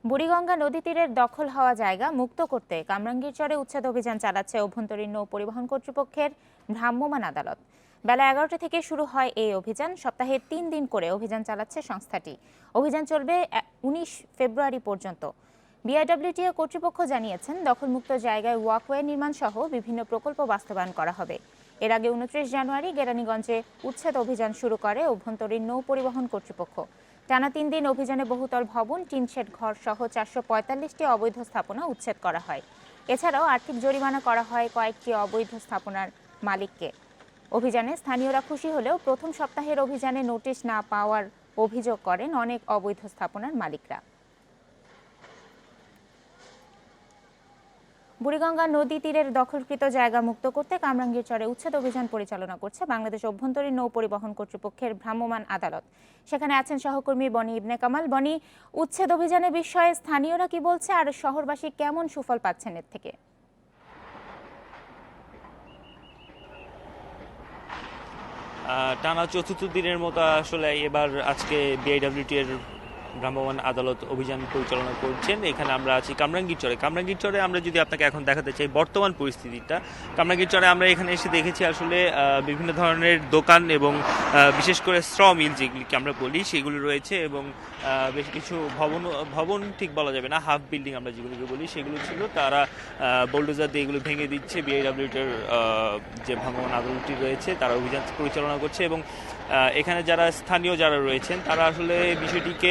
বুড়িগঙ্গা নদী তীরের দখল হওয়া জায়গা মুক্ত করতে কামরাঙ্গীরচরে উচ্ছেদ অভিযান চালাচ্ছে অভ্যন্তরীণ নৌ পরিবহন কর্তৃপক্ষের ভ্রাম্যমাণ আদালত। বেলা 11টা থেকে শুরু হয় এই অভিযান। সপ্তাহে 3 দিন করে অভিযান চালাচ্ছে সংস্থাটি। অভিযান চলবে 19 ফেব্রুয়ারি পর্যন্ত। বিআইডব্লিউটিএ কর্তৃপক্ষ জানিয়েছেন, দখলমুক্ত জায়গায় ওয়াকওয়ে নির্মাণ সহ বিভিন্ন প্রকল্প বাস্তবায়ন করা হবে। এর আগে 29 জানুয়ারি কেরানীগঞ্জে উচ্ছেদ অভিযান শুরু করে অভ্যন্তরীণ নৌ পরিবহন কর্তৃপক্ষ। টানা 3 দিন অভিযানে বহুতল ভবন, টিনশেড ঘর সহ 445টি অবৈধ স্থাপনা উচ্ছেদ করা হয়। এছাড়াও আর্থিক জরিমানা করা হয় কয়েকটি অবৈধ স্থাপনার মালিককে। অভিযানে স্থানীয়রা খুশি হলেও প্রথম সপ্তাহের অভিযানে নোটিশ না পাওয়ার অভিযোগ করেন অনেক অবৈধ স্থাপনার মালিকরা। বুড়িগঙ্গা নদী তীরের দখলকৃত জায়গা মুক্ত করতে কামরাঙ্গীরচরে উচ্ছেদ অভিযান পরিচালনা করছে বাংলাদেশ অভ্যন্তরীণ নৌ পরিবহন কর্তৃপক্ষের ভ্রাম্যমাণ আদালত। সেখানে আছেন সহকর্মী বনি ইবনে কামাল। বনি, উচ্ছেদ অভিযানের বিষয়ে স্থানীয়রা কি বলছে আর শহরবাসী কেমন সুফল পাচ্ছেন এর থেকে? টানা চতুর্থ দিনের মতো আসলে এবার আজকে বিআইডব্লিউটি এর ভ্রাম্যমাণ আদালত অভিযান পরিচালনা করছেন। এখানে আমরা আছি কামরাঙ্গীরচরে আমরা যদি আপনাকে এখন দেখাতে চাই বর্তমান পরিস্থিতিটা। কামরাঙ্গীরচরে আমরা এখানে এসে দেখেছি আসলে বিভিন্ন ধরনের দোকান এবং বিশেষ করে শ মিল যেগুলিকে আমরা বলি সেগুলো রয়েছে, এবং বেশ কিছু ভবন ঠিক বলা যাবে না, হাফ বিল্ডিং আমরা যেগুলোকে বলি সেগুলো ছিল। তারা বোল্ডোজার দিয়ে এগুলো ভেঙে দিচ্ছে। বিআইডব্লিউটির যে ভ্রাম্যমাণ আদালতটি রয়েছে তারা অভিযান পরিচালনা করছে, এবং এখানে যারা স্থানীয় যারা রয়েছেন তারা আসলে বিষয়টিকে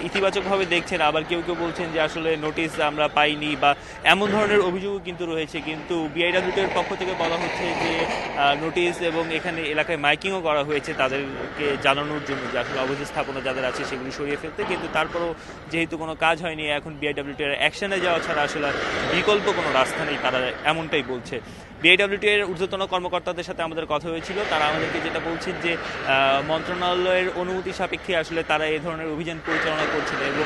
ইতিবাচকভাবে দেখছেন। আবার কেউ কেউ বলছেন যে আসলে নোটিশ আমরা পাইনি বা এমন ধরনের অভিযোগও কিন্তু রয়েছে। কিন্তু বিআইডব্লিউটির পক্ষ থেকে বলা হচ্ছে যে নোটিশ এবং এখানে এলাকায় মাইকিংও করা হয়েছে তাদেরকে জানানোর জন্য যে আসলে অবৈধ স্থাপনা যাদের আছে সেগুলি সরিয়ে ফেলতে। কিন্তু তারপরেও যেহেতু কোনো কাজ হয়নি, এখন বিআইডব্লিউটির অ্যাকশনে যাওয়া ছাড়া আসলে বিকল্প কোনো রাস্তা নেই, তারা এমনটাই বলছে। বিআইডব্লিউটি এর ঊর্ধ্বতন কর্মকর্তাদের সাথে আমাদের কথা হয়েছিল, তারা আমাদেরকে যেটা বলছেন যে মন্ত্রণালয়ের অনুমতি সাপেক্ষে আসলে তারা এই ধরনের অভিযান পরিচালনা করছেন, এবং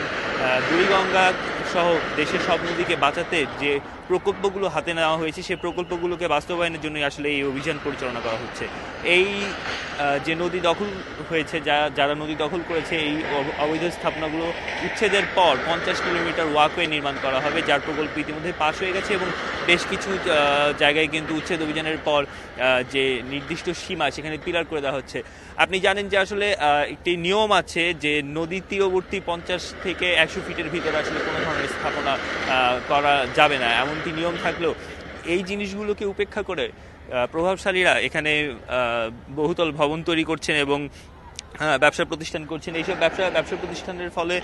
বুড়িগঙ্গা সহ দেশের সব নদীকে বাঁচাতে যে প্রকল্পগুলো হাতে নেওয়া হয়েছে সেই প্রকল্পগুলোকে বাস্তবায়নের জন্যই আসলে এই অভিযান পরিচালনা করা হচ্ছে। এই যে নদী দখল হয়েছে, যারা নদী দখল করেছে, এই অবৈধ স্থাপনাগুলো উচ্ছেদের পর 50 কিলোমিটার ওয়াকওয়ে নির্মাণ করা হবে, যার প্রকল্প ইতিমধ্যে পাশ হয়ে গেছে, এবং বেশ কিছু জায়গায় কিন্তু উচ্ছেদ অভিযানের পর যে নির্দিষ্ট সীমা সেখানে পিলার করে দেওয়া হচ্ছে। আপনি জানেন যে আসলে একটি নিয়ম আছে যে নদীর তীরবর্তী 50 থেকে 100 ফিটের ভিতরে আসলে কোনো ধরনের স্থাপনা করা যাবে না, এমনটি নিয়ম থাকলেও এই জিনিসগুলোকে উপেক্ষা করে প্রভাবশালীরা এখানে বহুতল ভবন তৈরি করছেন এবং ব্যবসা প্রতিষ্ঠান করছেন। এইসব ব্যবসা প্রতিষ্ঠানের ফলে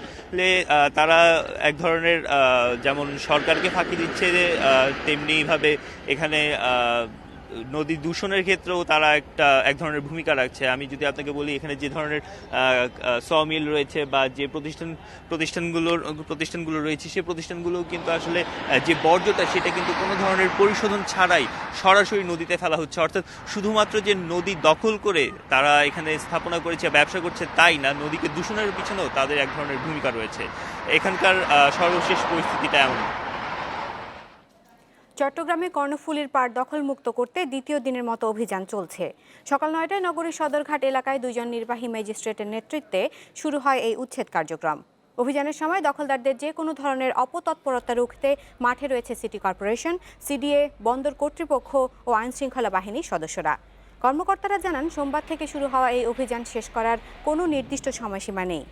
তারা এক ধরনের যেমন সরকারকে ফাঁকি দিচ্ছে, তেমনিভাবে এখানে নদী দূষণের ক্ষেত্রেও তারা এক ধরনের ভূমিকা রাখছে। আমি যদি আপনাকে বলি, এখানে যে ধরনের শ মিল রয়েছে বা যে প্রতিষ্ঠানগুলো রয়েছে সেই প্রতিষ্ঠানগুলো কিন্তু আসলে যে বর্জ্যটা সেটা কিন্তু কোনো ধরনের পরিশোধন ছাড়াই সরাসরি নদীতে ফেলা হচ্ছে। অর্থাৎ শুধুমাত্র যে নদী দখল করে তারা এখানে স্থাপনা করেছে, ব্যবসা করছে তাই না, নদীকে দূষণের পিছনেও তাদের এক ধরনের ভূমিকা রয়েছে। এখানকার সর্বশেষ পরিস্থিতিটা এমন। চট্টগ্রামে কর্ণফুলীর পাড় দখলমুক্ত করতে দ্বিতীয় দিনের মতো অভিযান চলছে। সকাল 9টায় নগরীর সদরঘাট এলাকায় 2 জন নির্বাহী ম্যাজিস্ট্রেটের নেতৃত্বে শুরু হয় এই উচ্ছেদ কার্যক্রম। অভিযানের সময় দখলদারদের যে কোনো ধরনের অপতৎপরতা রুখতে মাঠে রয়েছে সিটি কর্পোরেশন, সিডিএ, বন্দর কর্তৃপক্ষ ও আইনশৃঙ্খলা বাহিনীর সদস্যরা। কর্মকর্তারা জানান, সোমবার থেকে শুরু হওয়া এই অভিযান শেষ করার কোনো নির্দিষ্ট সময়সীমা নেই।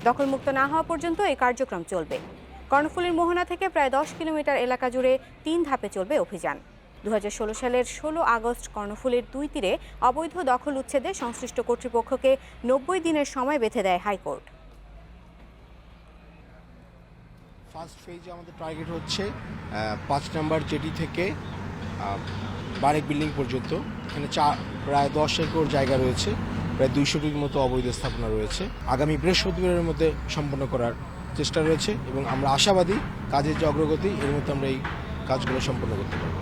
দখলমুক্ত না হওয়া পর্যন্ত এই কার্যক্রম চলবে। কর্ণফুলীর মোহনা থেকে প্রায় 10 কিলোমিটার এলাকা জুড়ে 3 ধাপে চলবে অভিযান। 2016 সালের 16 আগস্ট কর্ণফুলীর 2 তীরে অবৈধ দখল উচ্ছেদে সংশ্লিষ্ট কর্তৃপক্ষকে 90 দিনের সময় বেঁধে দেয় হাইকোর্ট। ফার্স্ট ফেজে আমাদের টার্গেট হচ্ছে 5 নম্বর জেটি থেকে বারেক বিল্ডিং পর্যন্ত। এখানে প্রায় 10 একর জায়গা রয়েছে, প্রায় 200টির মতো অবৈধ স্থাপনা রয়েছে। আগামী বৃহস্পতিবারের মধ্যে সম্পন্ন করার চেষ্টা রয়েছে, এবং আমরা আশাবাদী কাজের যে অগ্রগতি এর মধ্যে আমরা এই কাজগুলো সম্পন্ন করতে পারব।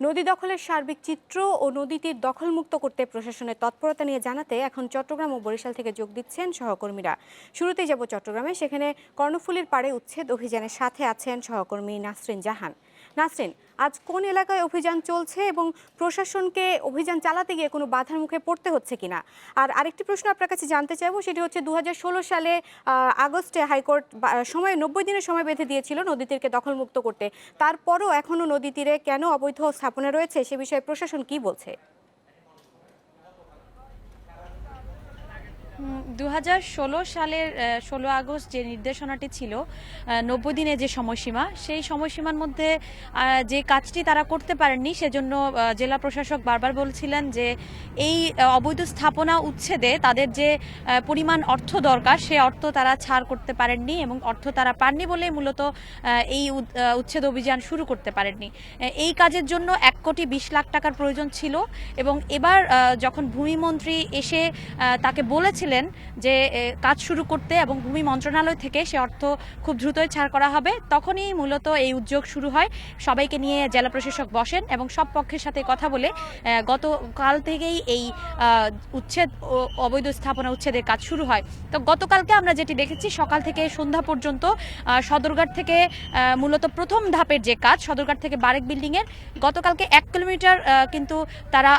নদী দখলের সার্বিক চিত্র ও নদীটির দখলমুক্ত করতে প্রশাসনের তৎপরতা নিয়ে জানাতে এখন চট্টগ্রাম ও বরিশাল থেকে যোগ দিচ্ছেন সহকর্মীরা। শুরুতেই যাব চট্টগ্রামে। সেখানে কর্ণফুলীর পাড়ে উচ্ছেদ অভিযানের সাথে আছেন সহকর্মী নাসরিন জাহান। নাসরিন, আজ কোন এলাকায় অভিযান চলছে এবং প্রশাসনকে অভিযান চালাতে গিয়ে কোনো বাধার মুখে পড়তে হচ্ছে কিনা? আর আরেকটি প্রশ্ন আপনার কাছে জানতে চাইবো, সেটি হচ্ছে 2016 সালে আগস্টে হাইকোর্ট সময় 90 দিনের সময় বেঁধে দিয়েছিল নদী তীরকে দখলমুক্ত করতে। তারপরও এখনো নদী তীরে কেন অবৈধ স্থাপনা রয়েছে সে বিষয়ে প্রশাসন কি বলছে? 2016 সালের 16 আগস্ট যে নির্দেশনাটি ছিল 90 দিনের যে সময়সীমা, সেই সময়সীমার মধ্যে যে কাজটি তারা করতে পারেননি, সেজন্য জেলা প্রশাসক বারবার বলছিলেন যে এই অবৈধ স্থাপনা উচ্ছেদে তাদের যে পরিমাণ অর্থ দরকার সে অর্থ তারা ছাড় করতে পারেননি এবং অর্থ তারা পাননি বলেই মূলত এই উচ্ছেদ অভিযান শুরু করতে পারেননি। এই কাজের জন্য 1,20,00,000 টাকার প্রয়োজন ছিল এবং এবার যখন ভূমিমন্ত্রী এসে তাকে বলেছিলেন যে কাজ শুরু করতে এবং ভূমি মন্ত্রণালয় থেকে সে অর্থ খুব দ্রুতই ছাড় করা হবে, তখনই মূলত এই উদ্যোগ শুরু হয়। সবাইকে নিয়ে জেলা প্রশাসক বসেন এবং সব পক্ষের সাথে কথা বলে গতকাল থেকেই এই উচ্ছেদ অবৈধ স্থাপনা উচ্ছেদের কাজ শুরু হয়। তো গতকালকে আমরা যেটি দেখেছি, সকাল থেকে সন্ধ্যা পর্যন্ত সদরঘাট থেকে মূলত প্রথম ধাপের যে কাজ সদরঘাট থেকে বারেক বিল্ডিং এর, গতকালকে 1 কিলোমিটার কিন্তু তারা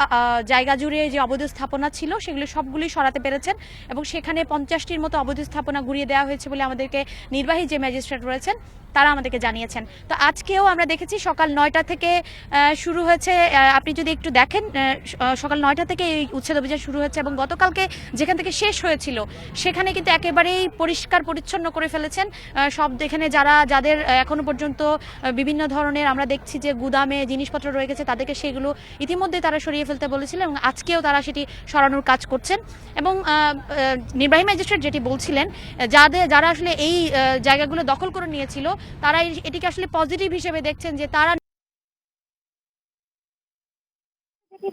জায়গা জুড়ে যে অবৈধ স্থাপনা ছিল সেগুলো সবগুলি সরাতে পেরেছেন এবং সেখানে 50টির মতো অবৈধ স্থাপনা ঘুরিয়ে দেওয়া হয়েছে বলে আমাদেরকে নির্বাহী যে ম্যাজিস্ট্রেট রয়েছেন তারা আমাদেরকে জানিয়েছেন। তো আজকেও আমরা দেখেছি সকাল 9টা থেকে শুরু হয়েছে। আপনি যদি একটু দেখেন, সকাল 9টা থেকে এই উচ্ছেদ অভিযান শুরু হয়েছে এবং গতকালকে যেখান থেকে শেষ হয়েছিল সেখানে কিন্তু একেবারেই পরিষ্কার পরিচ্ছন্ন করে ফেলেছেন সব। এখানে যাদের এখনো পর্যন্ত বিভিন্ন ধরনের আমরা দেখছি যে গুদামে জিনিসপত্র রয়ে গেছে, তাদেরকে সেগুলো ইতিমধ্যে তারা সরিয়ে ফেলতে বলেছিলেন এবং আজকেও তারা সেটি সরানোর কাজ করছেন। এবং নির্বাহী ম্যাজিস্ট্রেট যেটি বলছিলেন, যারা আসলে এই জায়গাগুলো দখল করে নিয়েছিল তারা এটিকে আসলে পজিটিভ হিসেবে দেখছেন যে তারা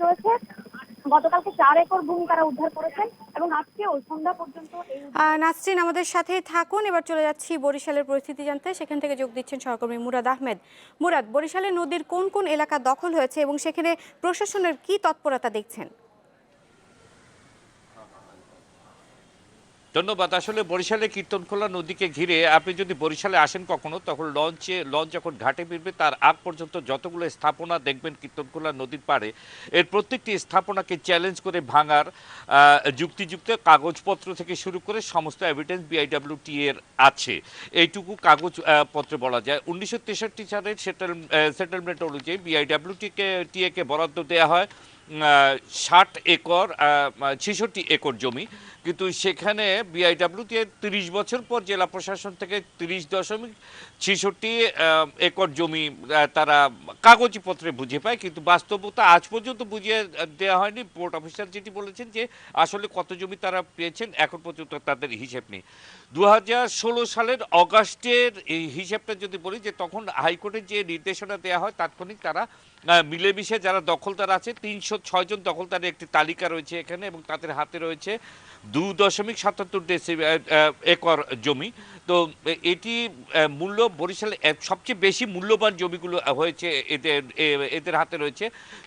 রয়েছে। গতকালকে 4 একর ভূমি তারা উদ্ধার করেছেন এবং আজকেও সন্ধ্যা পর্যন্ত নাসরিন, আমাদের সাথেই থাকুন। এবার চলে যাচ্ছি বরিশালের পরিস্থিতি জানতে। সেখান থেকে যোগ দিচ্ছেন সহকর্মী মুরাদ আহমেদ। মুরাদ, বরিশালে নদীর কোন কোন এলাকা দখল হয়েছে এবং সেখানে প্রশাসনের কি তৎপরতা দেখছেন? ধন্যবাদ। আসলে বরিশালে কীর্তনখোলা নদীকে ঘিরে আপনি যদি বরিশালে আসেন কখনো, তখন লঞ্চ যখন ঘাটে ফিরবে তার আগ পর্যন্ত যতগুলো স্থাপনা দেখবেন কীর্তনখোলা নদীর পাড়ে, এর প্রত্যেকটি স্থাপনাকে চ্যালেঞ্জ করে ভাঙার যুক্তিযুক্ত কাগজপত্র থেকে শুরু করে সমস্ত এভিডেন্স বিআইডব্লিউটি এর আছে। এইটুকু কাগজপত্রে বলা যায় 1963 সালের সেটেলমেন্ট অনুযায়ী বিআইডব্লিউটিকে বরাদ্দ দেওয়া হয় 60 একর 66 একর জমি, কিন্তু সেখানে বিআইডব্লিউটি 30 বছর পর জেলা প্রশাসন থেকে 30.66 একর জমি তারা কাগজপত্রে বুঝে পায়, কিন্তু বাস্তবতা আজ পর্যন্ত বুঝিয়ে দেওয়া হয়নি। পোর্ট অফিসার যেটি বলেছেন যে আসলে কত জমি তারা পেয়েছেন এখন পর্যন্ত তাদের হিসেব নেই। 2016 সালের অগাস্টের এই হিসেবটা যদি বলি, যে তখন হাইকোর্টের যে নির্দেশনা দেওয়া হয় তাৎক্ষণিক তারা মিলেমিশে যারা দখলদার আছে 306 জন দখলদারের একটি তালিকা রয়েছে এখানে এবং তাদের হাতে রয়েছে 2.77 একর জমি। তো এটি মূল্য বরিশালে সবচেয়ে বেশি মূল্যবান জমিগুলো হয়েছে এদের হাতে রয়েছে।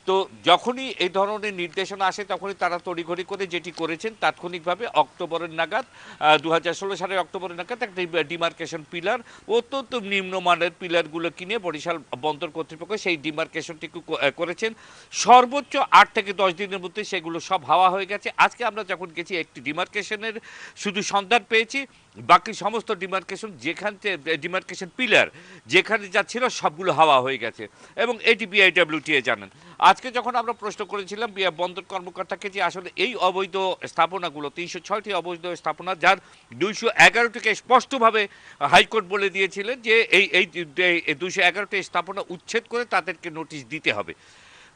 তো যখনই এই ধরনের নির্দেশনা আসে তখনই তারা তড়িঘড়ি করে যেটি করেছেন তাৎক্ষণিকভাবে অক্টোবরের নাগাদ 2016 সালের অক্টোবরের নাগাদ একটা ডিমার্কেশন পিলার, অত্যন্ত নিম্নমানের পিলারগুলো কিনে বরিশাল বন্দর কর্তৃপক্ষ সেই ডিমার্কেশনটি করেছেন। সর্বোচ্চ 8 থেকে 10 দিনের মধ্যে সেগুলো সব হাওয়া হয়ে গেছে। আজকে আমরা যখন গেছি একটি ডিমার্কেশনের শুধু সন্ধান পেয়েছি, বাকি সমস্ত ডিমার্কেশন পিলার যেখানে যা ছিল সবগুলো হাওয়া হয়ে গেছে এবং এটি বিআইডব্লিউটি জানেন। আজকে যখন আমরা প্রশ্ন করেছিলাম বন্দর কর্মকর্তাকে যে আসলে এই অবৈধ স্থাপনাগুলো 306টি অবৈধ স্থাপনা, যার 211টিকে স্পষ্টভাবে হাইকোর্ট বলে দিয়েছিলেন যে এই 211টি স্থাপনা উচ্ছেদ করে তাদেরকে নোটিশ দিতে হবে।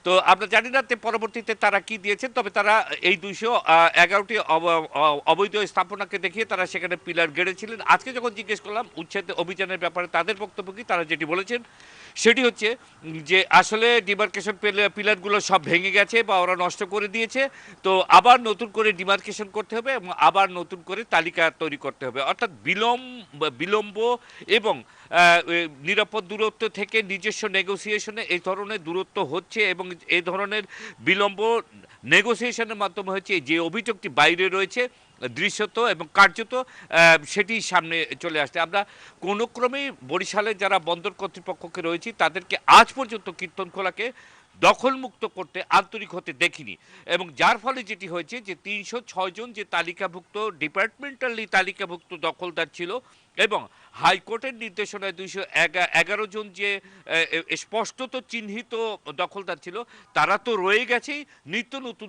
তো আমরা জানি না পরবর্তীতে তারা কি দিয়েছেন, তবে তারা এই 211টি অবৈধ স্থাপনাকে দেখিয়ে তারা সেখানে পিলার গেড়েছিলেন। আজকে যখন জিজ্ঞেস করলাম উচ্ছেদ অভিযানের ব্যাপারে তাদের বক্তব্য কি, তারা যেটি বলেছেন সেটি হচ্ছে যে আসলে ডিমার্কেশন পিলারগুলো সব ভেঙে গেছে বা ওরা নষ্ট করে দিয়েছে, তো আবার নতুন করে ডিমার্কেশন করতে হবে এবং আবার নতুন করে তালিকা তৈরি করতে হবে। অর্থাৎ বিলম্ব এবং নিরাপদ দূরত্ব থেকে নিজস্ব নেগোসিয়েশনে এই ধরনের দূরত্ব হচ্ছে এবং এই ধরনের বিলম্ব নেগোসিয়েশনের মাধ্যমে হচ্ছে যে অভিযোগটি বাইরে রয়েছে দৃশ্যত এবং কার্যত সেটি সামনে চলে আসছে। আমরা কোনো ক্রমেই বরিশালের যারা বন্দর কর্তৃপক্ষকে রয়েছে তাদেরকে আজ পর্যন্ত কীর্তনখোলাকে দখলমুক্ত করতে আন্তরিক হতে দেখিনি, এবং যার ফলে যেটি হয়েছে যে ৩০৬ জন যে তালিকাভুক্ত ডিপার্টমেন্টালি তালিকাভুক্ত দখলদার ছিল এবং হাইকোর্টের নির্দেশনায় ২১১ জন যে স্পষ্টত চিহ্নিত দখলদার ছিল তারা তো রয়ে গেছেই, নিত্য নতুন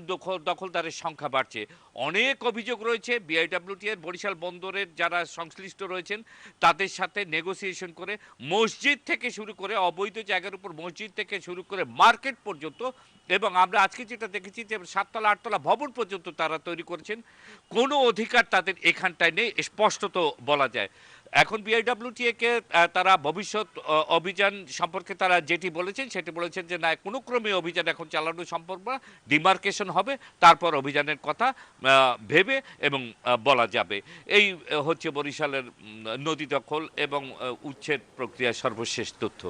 দখলদারের সংখ্যা বাড়ছে। অনেক অভিযোগ রয়েছে বিআইডব্লিউটি এর বরিশাল বন্দরের যারা সংশ্লিষ্ট রয়েছেন তাদের সাথে নেগোসিয়েশন করে মসজিদ থেকে শুরু করে অবৈধ জায়গার উপর মসজিদ থেকে শুরু করে মার্কেট পর্যন্ত, এবং আমরা আজকে যেটা দেখেছি যে ৭তলা ৮তলা ভবন পর্যন্ত তারা তৈরি করেছেন। কোনো অধিকার তাদের এখানটায় নেই স্পষ্টত বলা যায়। এখন বিআইডব্লিউটিএকে তারা ভবিষ্যৎ অভিযান সম্পর্কে তারা যেটি বলেছেন সেটি বলেছেন যে না, কোনো ক্রমে অভিযান এখন চালানো সম্ভব না, ডিমার্কেশন হবে তারপর অভিযানের কথা ভেবে এবং বলা যাবে। এই হচ্ছে বরিশালের নদী দখল এবং উচ্ছেদ প্রক্রিয়ার সর্বশেষ তথ্য।